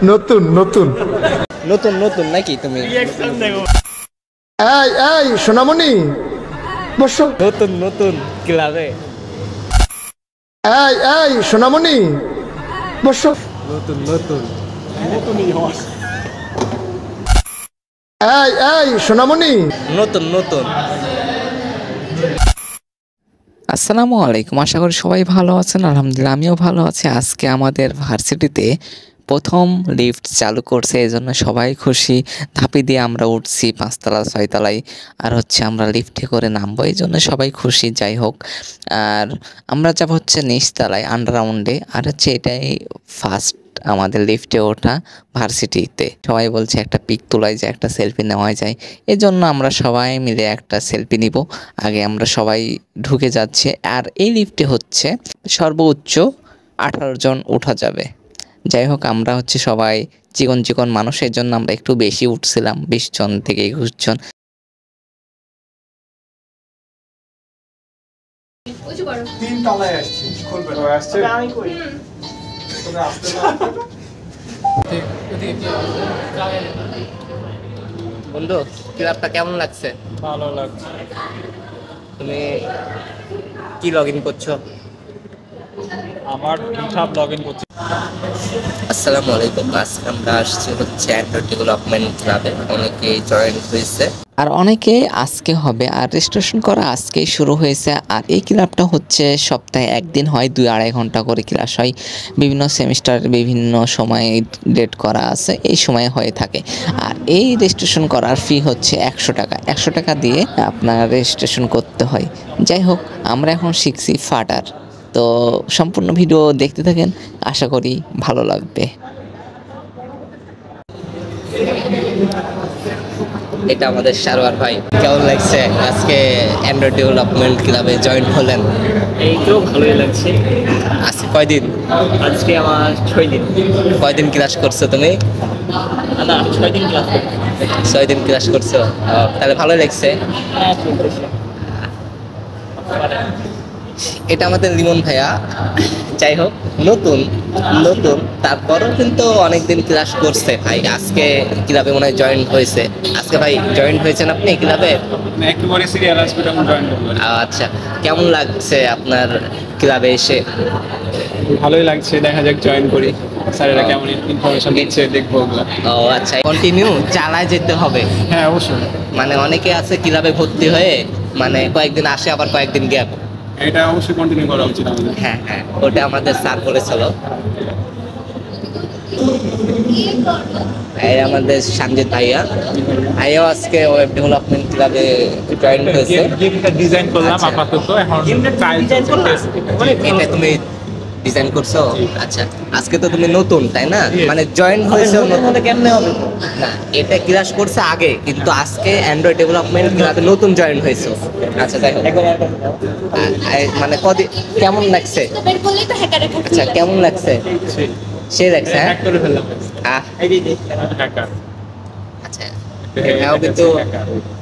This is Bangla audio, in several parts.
নতুন নতুন নতুন নতুন নাকি তুমি? এই এই সোনামণি বসো। নতুন নতুন ক্লাবে। এই এই সোনামণি বসো। নতুন নতুন এই এই সোনামণি নতুন নতুন। আসসালামু আলাইকুম, আশা করি সবাই ভালো আছেন। আলহামদুলিল্লাহ আমিও ভালো আছি। আজকে আমাদের ভার্সিটিতে প্রথম লিফট চালু করছে, এই জন্য সবাই খুশি। ধাপি দিয়ে আমরা উঠছি 5তলা 6তলায়, আর আমরা লিফটে করে নামবো, এই জন্য সবাই খুশি। যাই হোক, আর আমরা যাব নিচতলায় আন্ডারগ্রাউন্ডে, আর এটাই ফার্স্ট আমাদের লিফটে ওঠা ভার্সিটিতে। সবাই বলছে একটা পিক তোলাই যায়, একটা সেলফি নেওয়া যায়, এই জন্য আমরা সবাই মিলে একটা সেলফি নিব। আগে আমরা সবাই ঢুকে যাচ্ছে, আর এই লিফটে সর্বোচ্চ 18 জন ওঠা যাবে। যাই হোক, আমরা সবাই চিকন চিকন মানুষের জন্য আমরা একটু বেশি উঠছিলাম, 20 জন থেকে 21 জন। বন্ধু, ক্লাবটা কেমন লাগছে? ভালো লাগছে। তুমি কি লগ ইন করছো? আমার গিটহাব লগ ইন করছি। আসসালামু আলাইকুম। আজকে আমরা আসছি অ্যান্ড্রয়েড ডেভেলপমেন্ট ক্লাবে। অনেকে জয়েন হয়েছে আর অনেকে আজকে হবে, আর রেজিস্ট্রেশন করা আজকেই শুরু হয়েছে। আর এই ক্লাবটা সপ্তাহে একদিন হয়, 2-2.5 ঘন্টা করে ক্লাস হয়। বিভিন্ন সেমিস্টারের বিভিন্ন সময়ে ডেট করা আছে, এই সময়ে হয়ে থাকে। আর এই রেজিস্ট্রেশন করার ফি 100 টাকা। 100 টাকা দিয়ে আপনার রেজিস্ট্রেশন করতে হয়। যাই হোক, আমরা এখন শিখছি ফাটার। তো সম্পূর্ণ ভিডিও দেখতে থাকেন, আশা করি ভালো লাগবে। এটা আমাদের সারোয়ার ভাই। কেমন লাগছে আজকে অ্যান্ড্রয়েড ডেভেলপমেন্ট ক্লাবে জয়েন হলেন? এই তো ভালোই লাগছে। আজকে কয়দিন? আজকে আমার 6 দিন। কয়দিন ক্লাস করছো তুমি? না, 6 দিন ক্লাস করছি। 6 দিন ক্লাস করছো, তাহলে ভালো লাগছে। হ্যাঁ, চলতেছে। এটা আমাদের লিমন ভাইয়া। যাই হোক, নতুন নতুন তারপরও কিন্তু অনেকদিন ক্লাস করছে ভাই। আজকে ক্লাবে মনে হয় জয়েন হয়েছে। আজকে ভাই জয়েন হয়েছেন আপনি ক্লাবে? একেবারে সিরিয়াল আসবে তখন জয়েন করবেন। আচ্ছা, কেমন লাগছে আপনার ক্লাবে এসে? ভালোই লাগছে, দেখা যাক জয়েন করি। স্যারেরা কেমন ইনফরমেশন দিচ্ছে দেখবো ওগুলো। ও আচ্ছা, কন্টিনিউ চালায় যেতে হবে। হ্যাঁ অবশ্যই, মানে অনেকে আছে ক্লাবে ভর্তি হয়ে কয়েকদিন আসে, আবার কয়েকদিন গ্যাপ। এটা অবশ্যই কন্টিনিউ করা উচিত আমাদের। হ্যাঁ হ্যাঁ, ওটা আমাদের স্যার বলেছিল। এই আমাদের সঞ্জিত ভাইয়াও আজকে ওয়েব ডেভেলপমেন্ট ক্লাবে জয়েন হয়েছে। গেমটা ডিজাইন করলাম আপাতত, এখন ট্রায়াল চলছে। এটা তুমি ডিজাইন করছো? আচ্ছা, আজকে তো তুমি নতুন, তাই না? মানে জয়েন হয়েছে নতুন, কেমনে হবে না? এটা ক্লাস করছে আগে, কিন্তু আজকে অ্যান্ড্রয়েড ডেভেলপমেন্ট ক্লাবে নতুন জয়েন হয়েছে। আচ্ছা, যাই হোক, মানে কদিন কেমন লাগছে? আচ্ছা, কেমন লাগছে? সে লাগছে। হ্যাঁ, করে ফেললাম। হ্যাকার। আচ্ছা, এটাও কিন্তু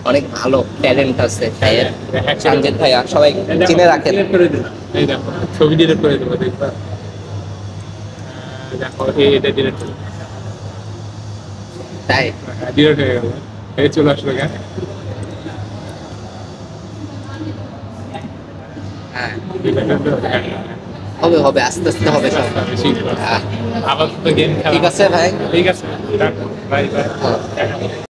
অনেক ভালো ট্যালেন্ট আছে ভাইয়ের। সঞ্জিত ভাইয়া সবাই চিনে রাখেন। এই দেখো, ছবি ডিলিট করে দেবো, দেখবা। দেখো, এটা ডিলিট করে। তাই ডিলিট হয়ে গেল। এই চলে আসলো কেন? হ্যাঁ, হবে হবে, আস্তে আস্তে হবে সব। আবার তো গেম খেলা। ঠিক আছে ভাই। ঠিক আছে, বাই বাই।